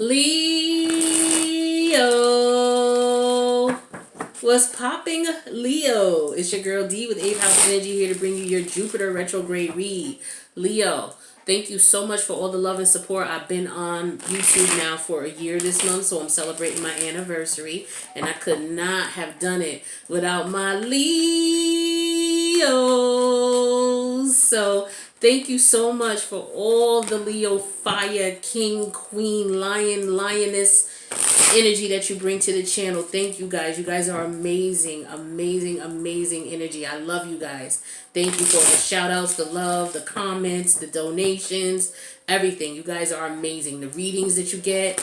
Leo, what's popping, Leo? It's your girl D with 8th House Energy here to bring you your Jupiter retrograde read. Leo, thank you so much for all the love and support. I've been on YouTube now for a year this month, so I'm celebrating my anniversary, and I could not have done it without my Leos. So thank you so much for all the Leo fire, king, queen, lion, lioness energy that you bring to the channel. Thank you guys. You guys are amazing, amazing, amazing energy. I love you guys. Thank you for the shout outs, the love, the comments, the donations, everything. You guys are amazing. The readings that you get,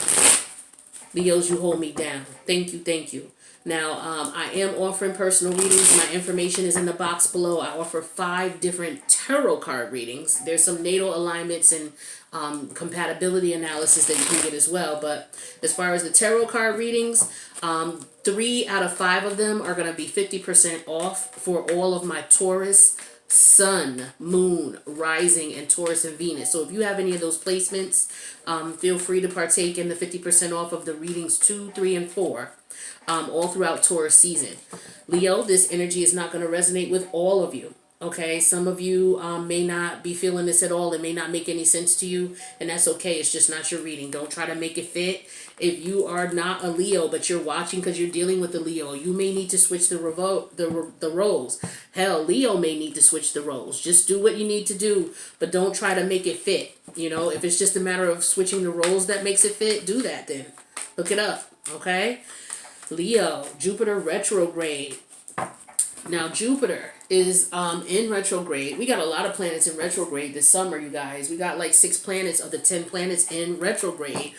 Leos, you hold me down. Thank you, thank you. Now, I am offering personal readings. My information is in the box below. I offer 5 different tarot card readings. There's some natal alignments and compatibility analysis that you can get as well. But as far as the tarot card readings, 3 out of 5 of them are going to be 50% off for all of my Taurus, Sun, Moon, Rising, and Taurus and Venus. So if you have any of those placements, feel free to partake in the 50% off of the readings 2, 3, and 4. All throughout Taurus season. Leo, this energy is not going to resonate with all of you. Okay, some of you may not be feeling this at all. It may not make any sense to you, and that's okay. It's just not your reading. Don't try to make it fit. If you are not a Leo, but you're watching because you're dealing with a Leo, you may need to switch the roles. Hell, Leo may need to switch the roles. Just do what you need to do, but don't try to make it fit. You know, if it's just a matter of switching the roles that makes it fit, do that then. Look it up, okay? Leo, Jupiter retrograde. Now, Jupiter is in retrograde. We got a lot of planets in retrograde this summer, you guys. We got like 6 planets of the 10 planets in retrograde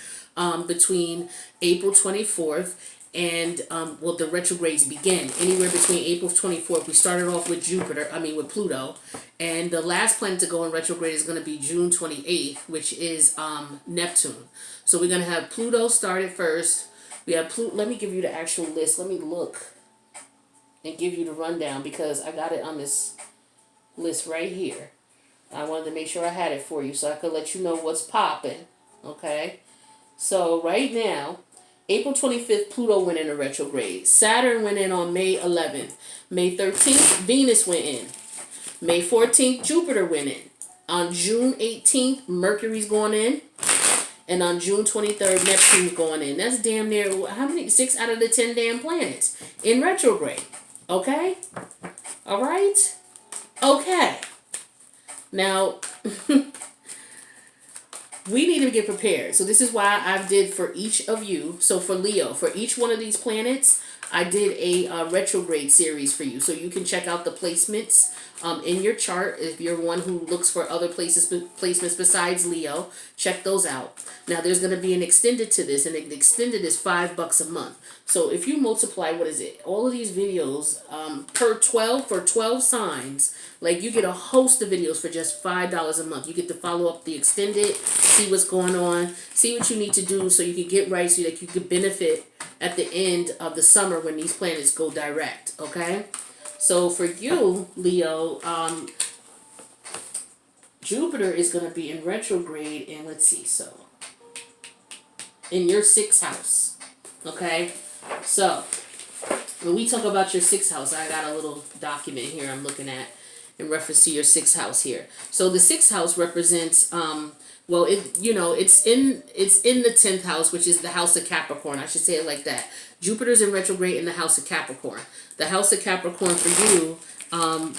between April 24th and, well, the retrogrades begin anywhere between April 24th. We started off with with Pluto. And the last planet to go in retrograde is going to be June 28th, which is Neptune. So we're going to have Pluto started first. We have Pluto. Let me give you the actual list. Let me look and give you the rundown because I got it on this list right here. I wanted to make sure I had it for you so I could let you know what's popping. Okay? So right now, April 25th, Pluto went into retrograde. Saturn went in on May 11th. May 13th, Venus went in. May 14th, Jupiter went in. On June 18th, Mercury's going in. And on June 23rd, Neptune's going in. That's damn near, how many? 6 out of the 10 damn planets in retrograde. Okay? All right? Okay. Now, we need to get prepared. So this is why I did for each of you. So for Leo, for each one of these planets, I did a retrograde series for you. So you can check out the placements in your chart. If you're one who looks for other placements besides Leo, check those out. Now there's going to be an extended to this, and the extended is $5 a month. So if you multiply, what is it? All of these videos per 12 for 12 signs, like you get a host of videos for just $5 a month. You get to follow up the extended, see what's going on, see what you need to do so you can get right, so that you can benefit at the end of the summer when these planets go direct. Okay? So for you, Leo, Jupiter is going to be in retrograde in, let's see, so in your 6th house. Okay? So when we talk about your 6th house, I got a little document here I'm looking at in reference to your 6th house here. So the 6th house represents well, it's in the 10th house, which is the house of Capricorn. I should say it like that. Jupiter's in retrograde in the house of Capricorn. The house of Capricorn for you,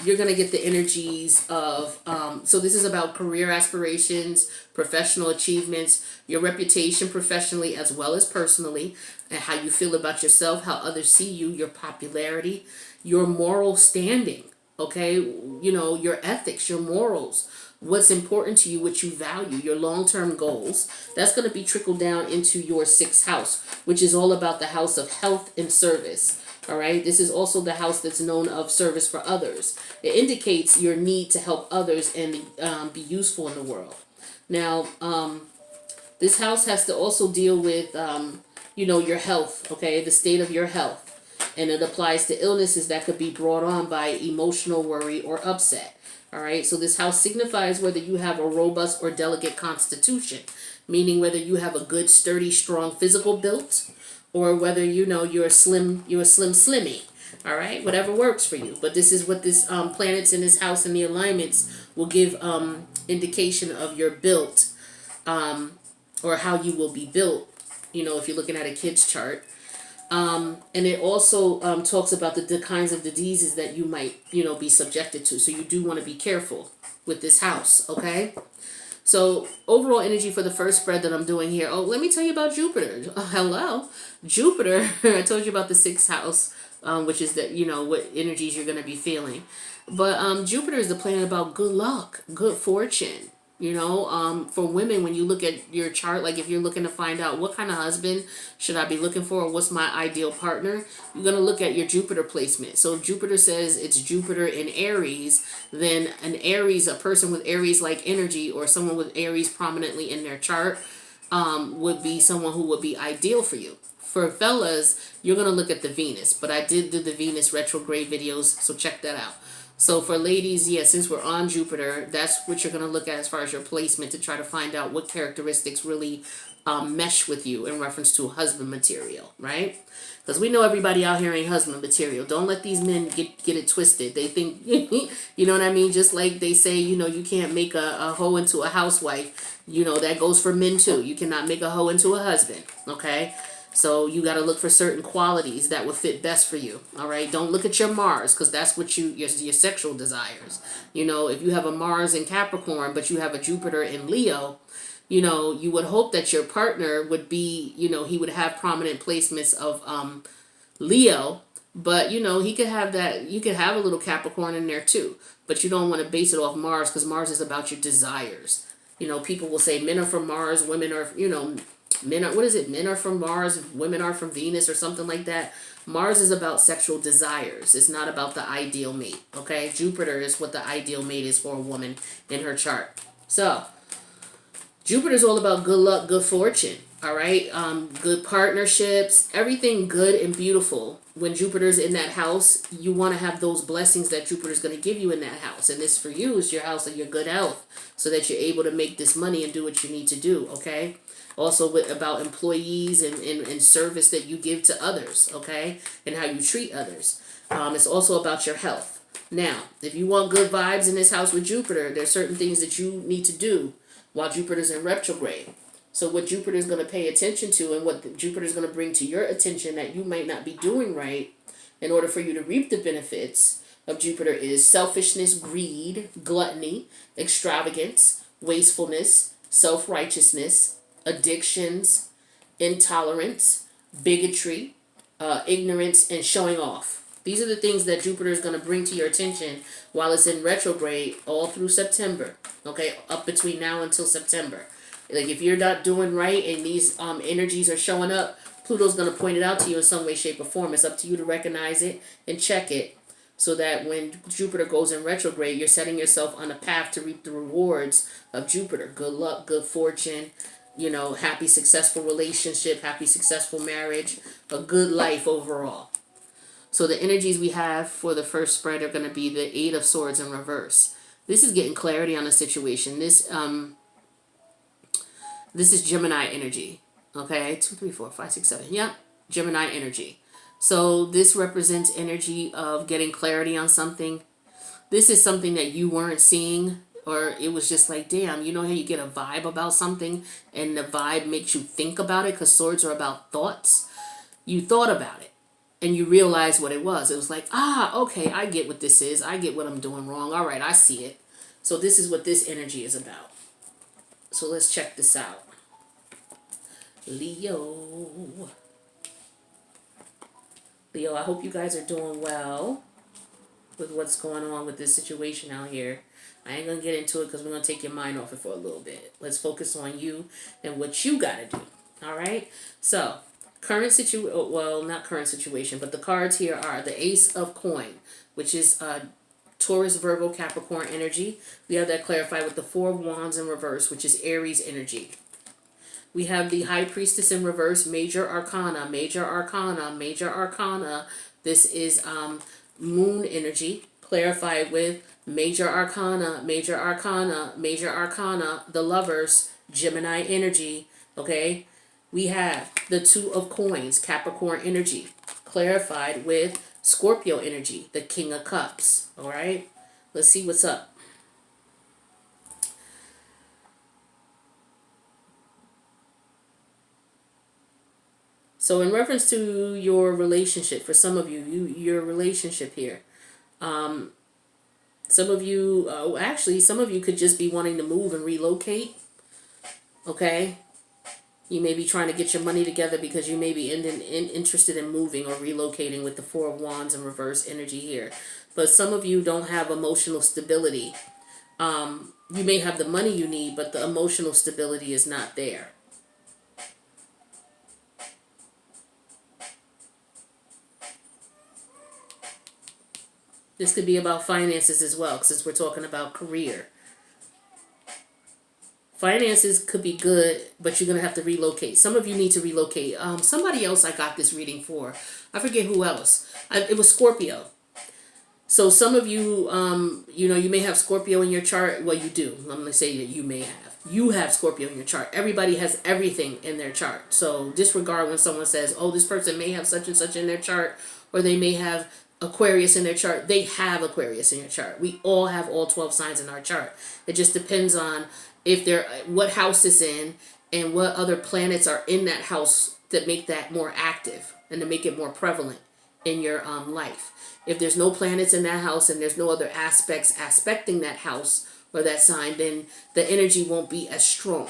you're going to get the energies of, so this is about career aspirations, professional achievements, your reputation professionally as well as personally, and how you feel about yourself, how others see you, your popularity, your moral standing, okay? You know, your ethics, your morals, what's important to you, what you value, your long-term goals. That's going to be trickled down into your 6th house, which is all about the house of health and service. All right. This is also the house that's known of service for others. It indicates your need to help others and be useful in the world. Now, this house has to also deal with, your health. Okay. The state of your health. And it applies to illnesses that could be brought on by emotional worry or upset. All right. So this house signifies whether you have a robust or delicate constitution. meaning whether you have a good, sturdy, strong physical build, or whether you're a slim slimmy. All right, whatever works for you. But this is what this planets in this house and the alignments will give indication of your build, or how you will be built. If you're looking at a kid's chart. And it also talks about the kinds of diseases that you might, be subjected to. So you do want to be careful with this house, okay? So overall energy for the first spread that I'm doing here. Oh, let me tell you about Jupiter. Hello. Jupiter, I told you about the sixth house, which is that, what energies you're going to be feeling. But Jupiter is the planet about good luck, good fortune. For women, when you look at your chart, like if you're looking to find out what kind of husband should I be looking for, or what's my ideal partner, you're going to look at your Jupiter placement. So if Jupiter says it's Jupiter in Aries, then an Aries, a person with Aries-like energy, or someone with Aries prominently in their chart, would be someone who would be ideal for you. For fellas, you're going to look at the Venus, but I did do the Venus retrograde videos, so check that out. So for ladies, since we're on Jupiter, that's what you're going to look at as far as your placement, to try to find out what characteristics really mesh with you in reference to husband material, right? Because we know everybody out here ain't husband material. Don't let these men get it twisted. They think, you know what I mean? Just like they say, you can't make a hoe into a housewife. That goes for men too. You cannot make a hoe into a husband, okay? So you got to look for certain qualities that would fit best for you. All right. Don't look at your Mars, because that's what your sexual desires. If you have a Mars in Capricorn, but you have a Jupiter in Leo, you would hope that your partner would be, he would have prominent placements of Leo, but he could have that. You could have a little Capricorn in there too, but you don't want to base it off Mars, because Mars is about your desires. People will say men are from Mars, women are, men are, what is it? Men are from Mars, women are from Venus, or something like that. Mars is about sexual desires. It's not about the ideal mate, okay? Jupiter is what the ideal mate is for a woman in her chart. So, Jupiter is all about good luck, good fortune, all right? Good partnerships, everything good and beautiful. When Jupiter's in that house, you want to have those blessings that Jupiter's going to give you in that house. And this for you is your house of your good health, so that you're able to make this money and do what you need to do, okay? Also about employees and service that you give to others, okay? And how you treat others. It's also about your health. Now, if you want good vibes in this house with Jupiter, there's certain things that you need to do while Jupiter's in retrograde. So what Jupiter's going to pay attention to, and what Jupiter's going to bring to your attention that you might not be doing right in order for you to reap the benefits of Jupiter, is selfishness, greed, gluttony, extravagance, wastefulness, self-righteousness, addictions, intolerance, bigotry, ignorance, and showing off. These are the things that Jupiter is going to bring to your attention while it's in retrograde all through September, okay, up between now until September. Like if you're not doing right and these energies are showing up, Pluto's going to point it out to you in some way, shape, or form. It's up to you to recognize it and check it, so that when Jupiter goes in retrograde, you're setting yourself on a path to reap the rewards of Jupiter. Good luck, good fortune, happy, successful relationship, happy, successful marriage, a good life overall. So the energies we have for the first spread are going to be the Eight of Swords in reverse. This is getting clarity on the situation. This is Gemini energy. Okay, 2, 3, 4, 5, 6, 7. Yep, Gemini energy. So this represents energy of getting clarity on something. This is something that you weren't seeing, or it was just like, damn, how you get a vibe about something and the vibe makes you think about it, because swords are about thoughts. You thought about it and you realized what it was. It was like, okay, I get what this is. I get what I'm doing wrong. All right, I see it. So this is what this energy is about. So let's check this out. Leo, I hope you guys are doing well with what's going on with this situation out here. I ain't going to get into it because we're going to take your mind off it for a little bit. Let's focus on you and what you got to do. All right? So, not current situation, but the cards here are the Ace of Coin, which is Taurus, Virgo, Capricorn energy. We have that clarified with the Four of Wands in reverse, which is Aries energy. We have the High Priestess in reverse, Major Arcana, Major Arcana, Major Arcana. This is Moon energy, clarified with Major Arcana, Major Arcana, Major Arcana, the Lovers, Gemini energy, okay? We have the Two of Coins, Capricorn energy, clarified with Scorpio energy, the King of Cups, all right? Let's see what's up. So in reference to your relationship, for some of you, your relationship here, some of you, actually, some of you could just be wanting to move and relocate, okay? You may be trying to get your money together because you may be interested in moving or relocating with the Four of Wands and reverse energy here. But some of you don't have emotional stability. You may have the money you need, but the emotional stability is not there. This could be about finances as well, since we're talking about career. Finances could be good, but you're going to have to relocate. Some of you need to relocate. Somebody else I got this reading for. I forget who else. It was Scorpio. So some of you, you may have Scorpio in your chart. Well, you do. I'm going to say that you may have. You have Scorpio in your chart. Everybody has everything in their chart. So disregard when someone says, oh, this person may have such and such in their chart, or they may have Aquarius in their chart. They have Aquarius in your chart. We all have all 12 signs in our chart. It just depends on what house it's in and what other planets are in that house that make that more active and to make it more prevalent in your life. If there's no planets in that house and there's no other aspects aspecting that house or that sign, then the energy won't be as strong.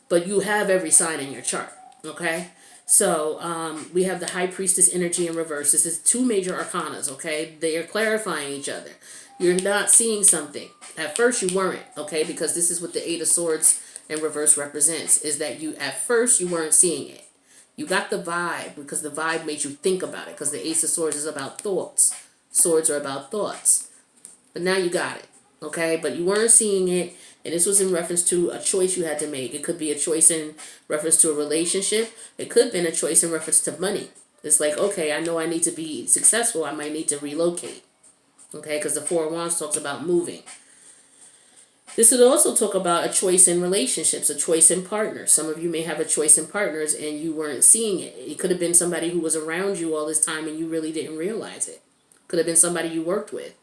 But you have every sign in your chart, okay? So we have the High Priestess energy in reverse. This is two major arcanas, okay? They are clarifying each other. You're not seeing something. At first you weren't, okay? Because this is what the Eight of Swords in reverse represents, is that at first you weren't seeing it. You got the vibe because the vibe made you think about it, because the Ace of Swords is about thoughts. Swords are about thoughts. But now you got it, okay? But you weren't seeing it, and this was in reference to a choice you had to make. It could be a choice in reference to a relationship. It could have been a choice in reference to money. It's like, okay, I know I need to be successful. I might need to relocate, okay? Because the Four of Wands talks about moving. This would also talk about a choice in relationships, a choice in partners. Some of you may have a choice in partners and you weren't seeing it. It could have been somebody who was around you all this time and you really didn't realize it. Could have been somebody you worked with.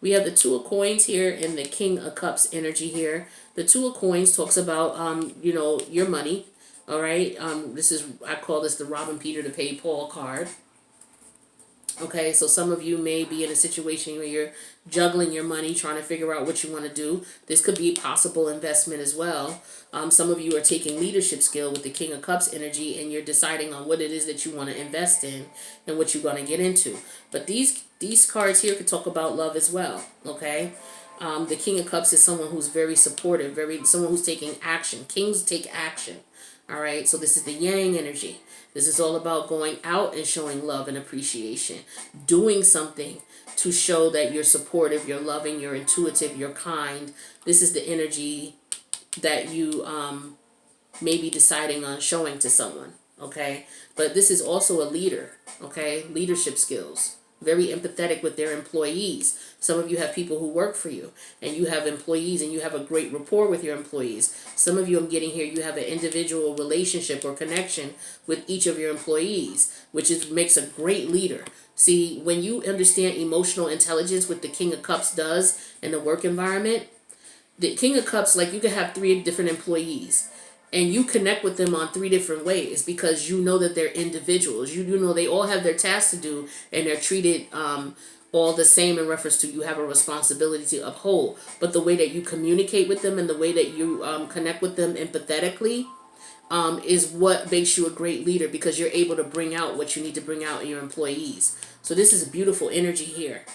We have the Two of Coins here and the King of Cups energy here. The Two of Coins talks about, your money. All right. I call this the robbing Peter to pay Paul card. Okay, so some of you may be in a situation where you're juggling your money, trying to figure out what you want to do. This could be possible investment as well. Some of you are taking leadership skill with the King of Cups energy, and you're deciding on what it is that you want to invest in and what you're going to get into. But these cards here could talk about love as well. Okay, the King of Cups is someone who's very supportive, someone who's taking action. Kings take action. All right, so this is the Yang energy. This is all about going out and showing love and appreciation. Doing something to show that you're supportive, you're loving, you're intuitive, you're kind. This is the energy that you may be deciding on showing to someone, okay? But this is also a leader, okay? Leadership skills. Very empathetic with their employees. Some of you have people who work for you, and you have employees, and you have a great rapport with your employees. Some of you, I'm getting here, you have an individual relationship or connection with each of your employees, which makes a great leader. See, when you understand emotional intelligence, what the King of Cups does in the work environment, the King of Cups, like you could have 3 different employees, and you connect with them on 3 different ways because you know that they're individuals. You know they all have their tasks to do, and they're treated all the same in reference to you have a responsibility to uphold. But the way that you communicate with them and the way that you connect with them empathetically is what makes you a great leader, because you're able to bring out what you need to bring out in your employees. So this is beautiful energy here.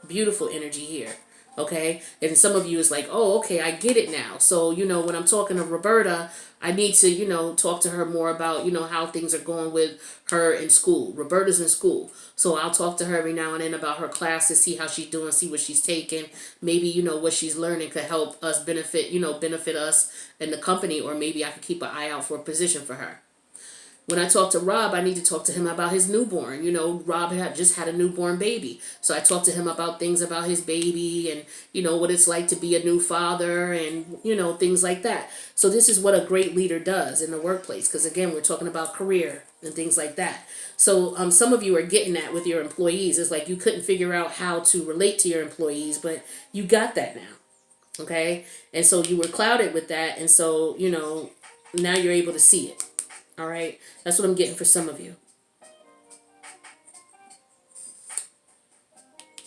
Beautiful energy here. Okay, and some of you is like, oh, okay, I get it now. So, when I'm talking to Roberta, I need to, talk to her more about, how things are going with her in school. Roberta's in school. So I'll talk to her every now and then about her classes, see how she's doing, see what she's taking. Maybe, what she's learning could help us benefit us and the company, or maybe I could keep an eye out for a position for her. When I talk to Rob, I need to talk to him about his newborn. You know, Rob had just had a newborn baby. So I talk to him about things about his baby and, you know, what it's like to be a new father and, you know, things like that. So this is what a great leader does in the workplace. Because, again, we're talking about career and things like that. So some of you are getting that with your employees. It's like you couldn't figure out how to relate to your employees, but you got that now. Okay? And so you were clouded with that. And so, you know, now you're able to see it. All right, that's what I'm getting for some of you.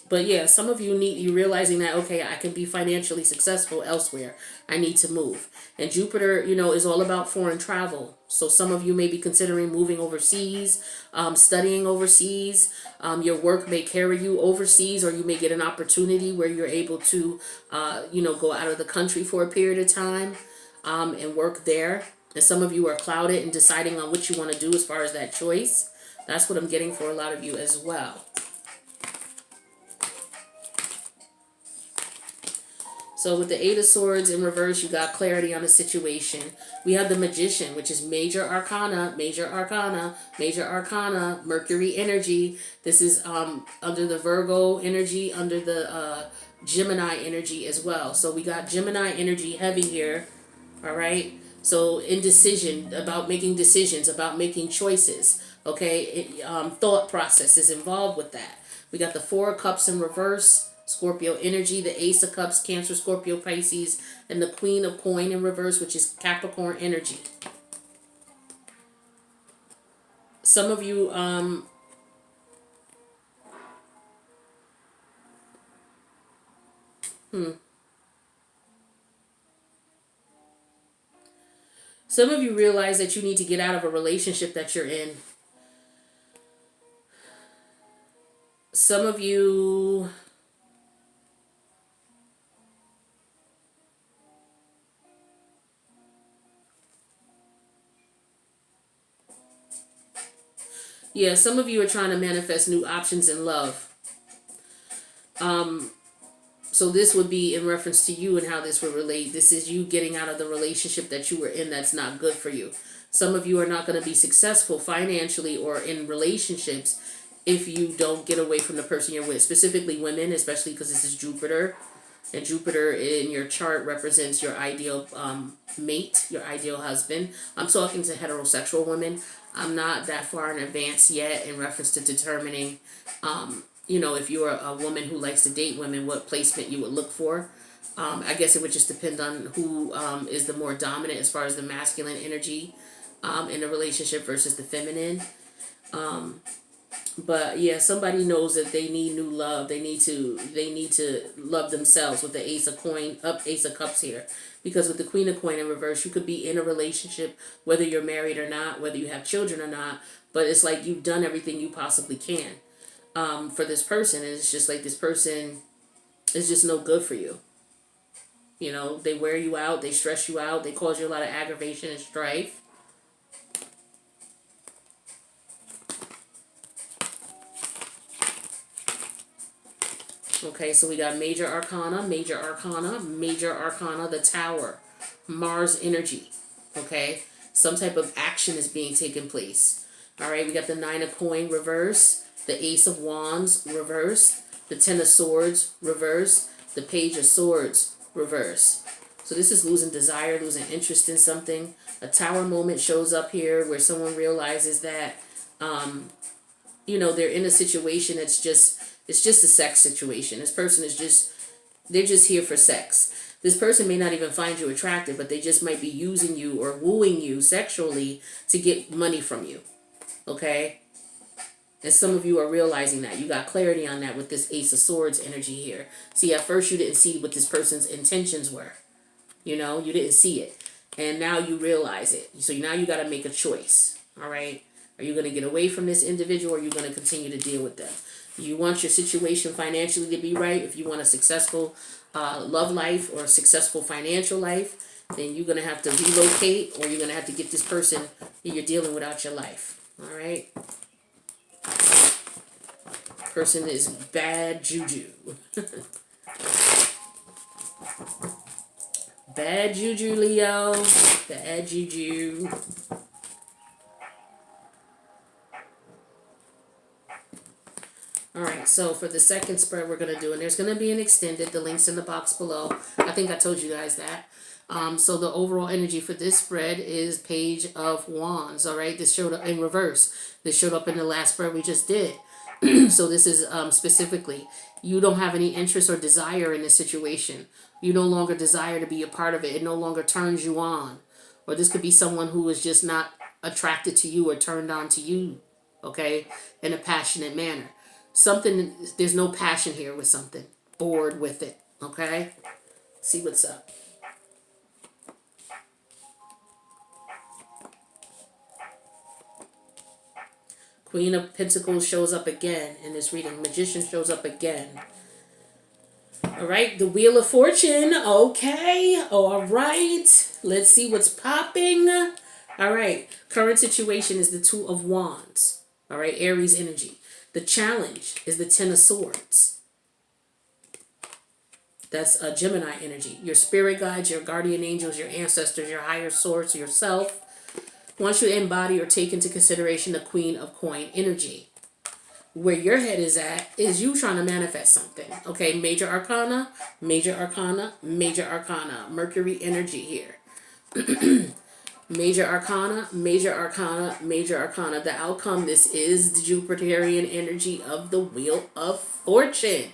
But yeah, some of you realizing that, okay, I can be financially successful elsewhere. I need to move. And Jupiter, you know, is all about foreign travel. So some of you may be considering moving overseas, studying overseas. Your work may carry you overseas, or you may get an opportunity where you're able to, you know, go out of the country for a period of time and work there. And some of you are clouded and deciding on what you want to do as far as that choice. That's what I'm getting for a lot of you as well. So with the Eight of Swords in reverse, you got clarity on the situation. We have the Magician, which is major arcana, major arcana, major arcana, Mercury energy. This is under the Virgo energy, under the Gemini energy as well. So we got Gemini energy heavy here. All right. So indecision, about making decisions, about making choices. Okay. Thought process is involved with that. We got the Four of Cups in reverse, Scorpio energy, the Ace of Cups, Cancer, Scorpio, Pisces, and the Queen of Coin in reverse, which is Capricorn energy. Some of you, some of you realize that you need to get out of a relationship that you're in. Some of you some of you are trying to manifest new options in love. So this would be in reference to you and how this would relate. This is you getting out of the relationship that you were in that's not good for you. Some of you are not going to be successful financially or in relationships if you don't get away from the person you're with. Specifically women, especially because this is Jupiter. And Jupiter in your chart represents your ideal mate, your ideal husband. I'm talking to heterosexual women. I'm not that far in advance yet in reference to determining, you know, if you're a woman who likes to date women, what placement you would look for. I guess it would just depend on who is the more dominant as far as the masculine energy in a relationship versus the feminine. But yeah, somebody knows that they need new love. They need to love themselves with the Ace of Cups here. Because with the Queen of Coin in reverse, you could be in a relationship, whether you're married or not, whether you have children or not. But it's like you've done everything you possibly can for this person. And it's just like this person is just no good for you. You know, they wear you out, they stress you out, they cause you a lot of aggravation and strife. Okay, so we got major arcana, major arcana, major arcana, the Tower, Mars energy. Okay, some type of action is being taken place. All right, we got the Nine of Coin reverse, the Ace of Wands reverse, the Ten of Swords reverse, the Page of Swords reverse. So this is losing desire, losing interest in something. A Tower moment shows up here where someone realizes that, you know, they're in a situation that's just, it's just a sex situation. This person is just, they're just here for sex. This person may not even find you attractive, but they just might be using you or wooing you sexually to get money from you. Okay? And some of you are realizing that. You got clarity on that with this Ace of Swords energy here. See, at first you didn't see what this person's intentions were. You know, you didn't see it. And now you realize it. So now you got to make a choice. All right? Are you going to get away from this individual, or are you going to continue to deal with them? You want your situation financially to be right. If you want a successful love life or a successful financial life, then you're going to have to relocate, or you're going to have to get this person that you're dealing with out your life. All right? Person is bad juju. Bad juju, Leo. Bad juju. All right, so for the second spread we're going to do, and there's going to be an extended, the link's in the box below. I think I told you guys that. So the overall energy for this spread is Page of Wands, all right? This showed up in reverse. This showed up in the last spread we just did. So this is specifically, you don't have any interest or desire in this situation. You no longer desire to be a part of it. It no longer turns you on. Or this could be someone who is just not attracted to you or turned on to you, okay, in a passionate manner. Something, there's no passion here with something. Bored with it, okay? See what's up. Queen of Pentacles shows up again in this reading. Magician shows up again. All right, the Wheel of Fortune. Okay, all right. Let's see what's popping. All right, current situation is the Two of Wands. All right, Aries energy. The challenge is the Ten of Swords. That's a Gemini energy. Your spirit guides, your guardian angels, your ancestors, your higher source, yourself. Once you embody or take into consideration the Queen of Coin energy. Where your head is at is you trying to manifest something. Okay, major arcana, major arcana, major arcana. Mercury energy here. Major arcana, major arcana, major arcana. The outcome, this is the Jupiterian energy of the Wheel of Fortune.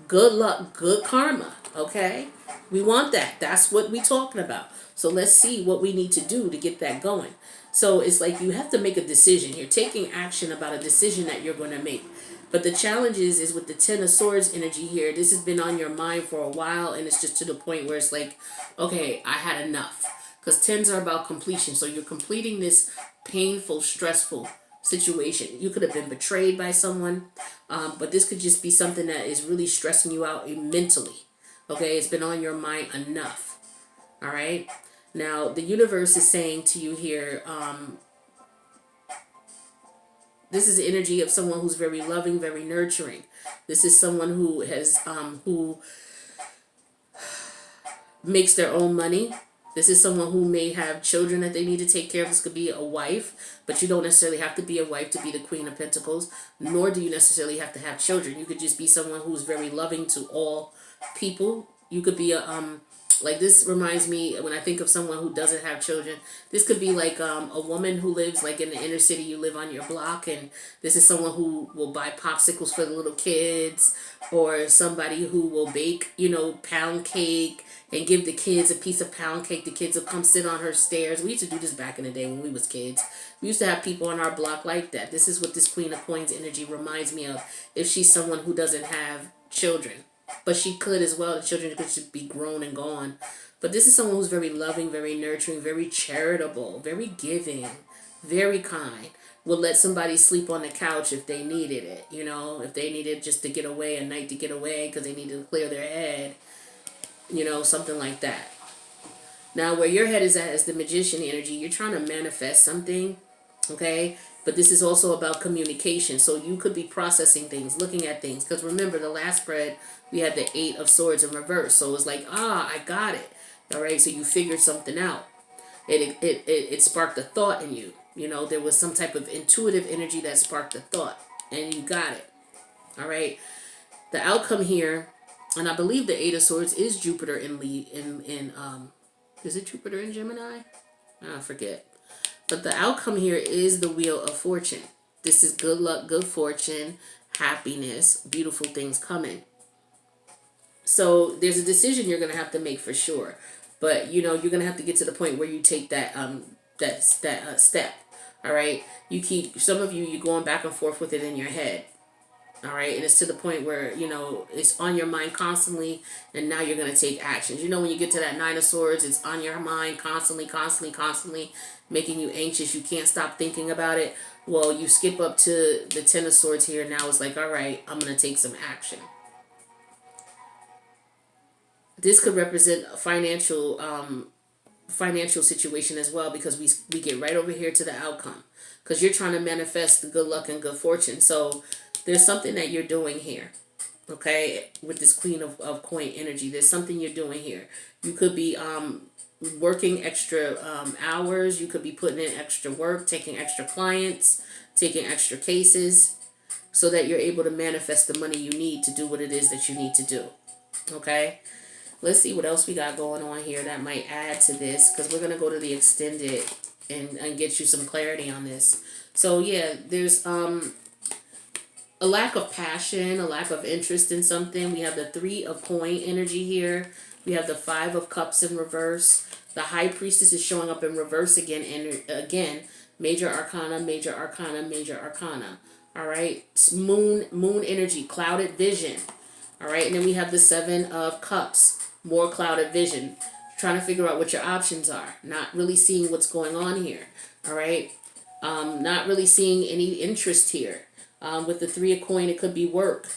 Good luck, good karma, okay? We want that. That's what we're talking about. So let's see what we need to do to get that going. So it's like you have to make a decision. You're taking action about a decision that you're going to make. But the challenge is with the Ten of Swords energy here, this has been on your mind for a while, and it's just to the point where it's like, okay, I had enough. Because tens are about completion. So you're completing this painful, stressful situation. You could have been betrayed by someone, but this could just be something that is really stressing you out mentally. Okay, it's been on your mind enough. All right. Now, the universe is saying to you here, this is the energy of someone who's very loving, very nurturing. This is someone who has, who makes their own money. This is someone who may have children that they need to take care of. This could be a wife, but you don't necessarily have to be a wife to be the Queen of Pentacles, nor do you necessarily have to have children. You could just be someone who's very loving to all people. You could be a, like this reminds me, when I think of someone who doesn't have children, this could be like a woman who lives like in the inner city. You live on your block, and this is someone who will buy popsicles for the little kids, or somebody who will bake, you know, pound cake and give the kids a piece of pound cake. The kids will come sit on her stairs. We used to do this back in the day when we was kids. We used to have people on our block like that. This is what this Queen of Coins energy reminds me of, if she's someone who doesn't have children. But she could as well. The children could just be grown and gone. But this is someone who's very loving, very nurturing, very charitable, very giving, very kind. Will let somebody sleep on the couch if they needed it. You know, if they needed just to get away, a night to get away because they needed to clear their head. You know, something like that. Now, where your head is at is the Magician energy. You're trying to manifest something, okay? But this is also about communication. So you could be processing things, looking at things. Because remember, the last spread, we had the Eight of Swords in reverse. So it's like, I got it. All right, so you figured something out. It sparked a thought in you. You know, there was some type of intuitive energy that sparked a thought. And you got it. All right. The outcome here, and I believe the Eight of Swords is Jupiter is it Jupiter in Gemini? I forget. But the outcome here is the Wheel of Fortune. This is good luck, good fortune, happiness, beautiful things coming. So there's a decision you're going to have to make for sure. But, you know, you're going to have to get to the point where you take that step. All right. Some of you're going back and forth with it in your head. All right. And it's to the point where, you know, it's on your mind constantly. And now you're going to take actions. You know, when you get to that Nine of Swords, it's on your mind constantly, making you anxious. You can't stop thinking about it. Well, you skip up to the Ten of Swords here. Now it's like, all right, I'm going to take some action. This could represent a financial situation as well, because we get right over here to the outcome, because you're trying to manifest the good luck and good fortune. So there's something that you're doing here, okay, with this Queen of Coin energy. There's something you're doing here. You could be working extra hours. You could be putting in extra work, taking extra clients, taking extra cases. so that you're able to manifest the money you need to do what it is that you need to do. Okay? Let's see what else we got going on here that might add to this, because we're going to go to the extended and get you some clarity on this. So yeah, there's a lack of passion, a lack of interest in something. We have the 3 of coin energy here. We have the 5 of cups in reverse. The high priestess is showing up in reverse again, and again, major arcana, major arcana, major arcana. All right, moon energy, clouded vision. All right, and then we have the 7 of cups, more clouded vision. Trying to figure out what your options are. Not really seeing what's going on here. All right, not really seeing any interest here. With the 3 of coin, it could be work.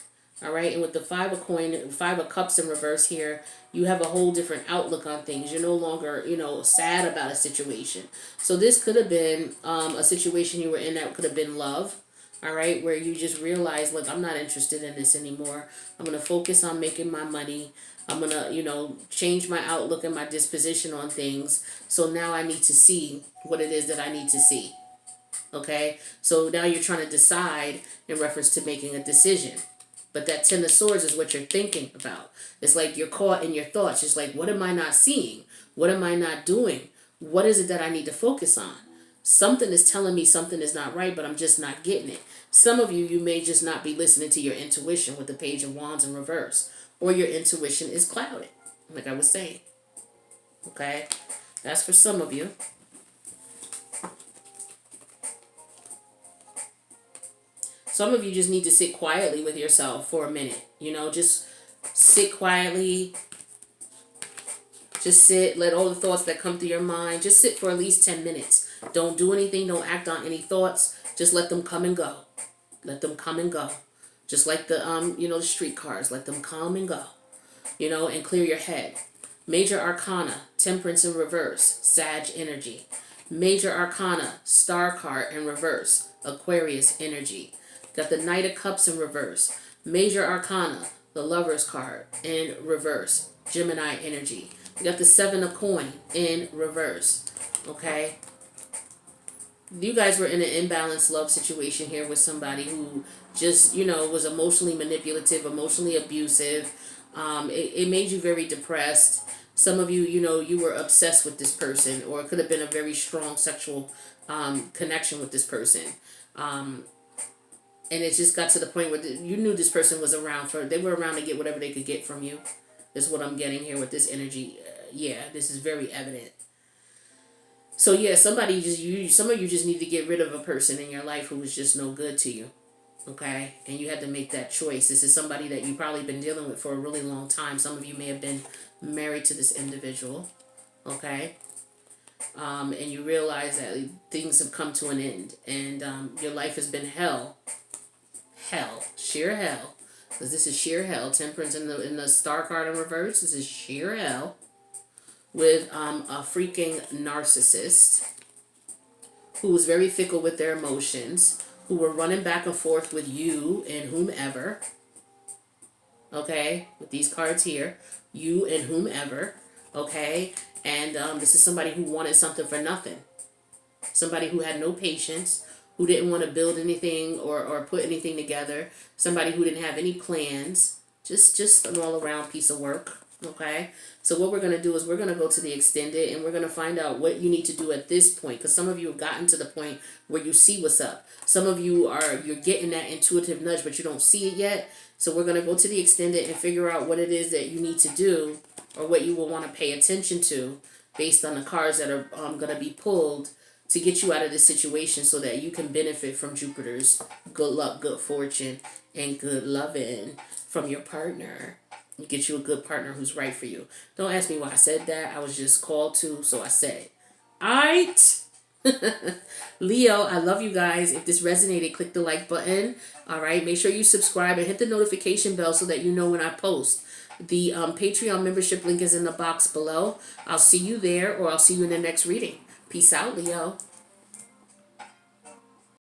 All right, and with the 5 of coin, 5 of cups in reverse here, you have a whole different outlook on things. You're no longer, sad about a situation. So this could have been a situation you were in that could have been love. All right, where you just realize, look, I'm not interested in this anymore. I'm going to focus on making my money. I'm going to, change my outlook and my disposition on things. So now I need to see what it is that I need to see. Okay, so now you're trying to decide in reference to making a decision. But that 10 of swords is what you're thinking about. It's like you're caught in your thoughts. It's like, what am I not seeing? What am I not doing? What is it that I need to focus on? Something is telling me something is not right, but I'm just not getting it. Some of you may just not be listening to your intuition with the Page of Wands in reverse. Or your intuition is clouded, like I was saying. Okay? That's for some of you. Some of you just need to sit quietly with yourself for a minute. Just sit quietly. Just sit. Let all the thoughts that come through your mind, just sit for at least 10 minutes. Don't do anything. Don't act on any thoughts. Just let them come and go. Let them come and go. Just like the, the streetcars. Let them come and go. And clear your head. Major Arcana, Temperance in reverse, Sag energy. Major Arcana, Star card in reverse, Aquarius energy. Got the Knight of Cups in reverse. Major Arcana, the Lover's card in reverse, Gemini energy. We got the 7 of coin in reverse. Okay? You guys were in an imbalanced love situation here with somebody who just, was emotionally manipulative, emotionally abusive. It made you very depressed. Some of you, you were obsessed with this person, or it could have been a very strong sexual connection with this person. And it just got to the point where you knew this person was around they were around to get whatever they could get from you. Is what I'm getting here with this energy. Yeah, this is very evident. So yeah, some of you just need to get rid of a person in your life who was just no good to you. Okay? And you had to make that choice. This is somebody that you've probably been dealing with for a really long time. Some of you may have been married to this individual. Okay? And you realize that things have come to an end. And your life has been hell. Hell. Sheer hell. Because this is sheer hell. Temperance in the Star card in reverse. This is sheer hell. With a freaking narcissist who was very fickle with their emotions, who were running back and forth with you and whomever. Okay? With these cards here. You and whomever. Okay? And this is somebody who wanted something for nothing. Somebody who had no patience, who didn't want to build anything or put anything together. Somebody who didn't have any plans. Just an all-around piece of work. Okay? So what we're going to do is we're going to go to the extended and we're going to find out what you need to do at this point. Because some of you have gotten to the point where you see what's up. Some of you you're getting that intuitive nudge, but you don't see it yet. So we're going to go to the extended and figure out what it is that you need to do or what you will want to pay attention to based on the cards that are going to be pulled to get you out of this situation so that you can benefit from Jupiter's good luck, good fortune, and good loving from your partner. Get you a good partner who's right for you. Don't ask me why I said that. I was just called to, so I said it. Alright. Leo, I love you guys. If this resonated, click the like button. Alright, make sure you subscribe and hit the notification bell so that you know when I post. The Patreon membership link is in the box below. I'll see you there, or I'll see you in the next reading. Peace out, Leo.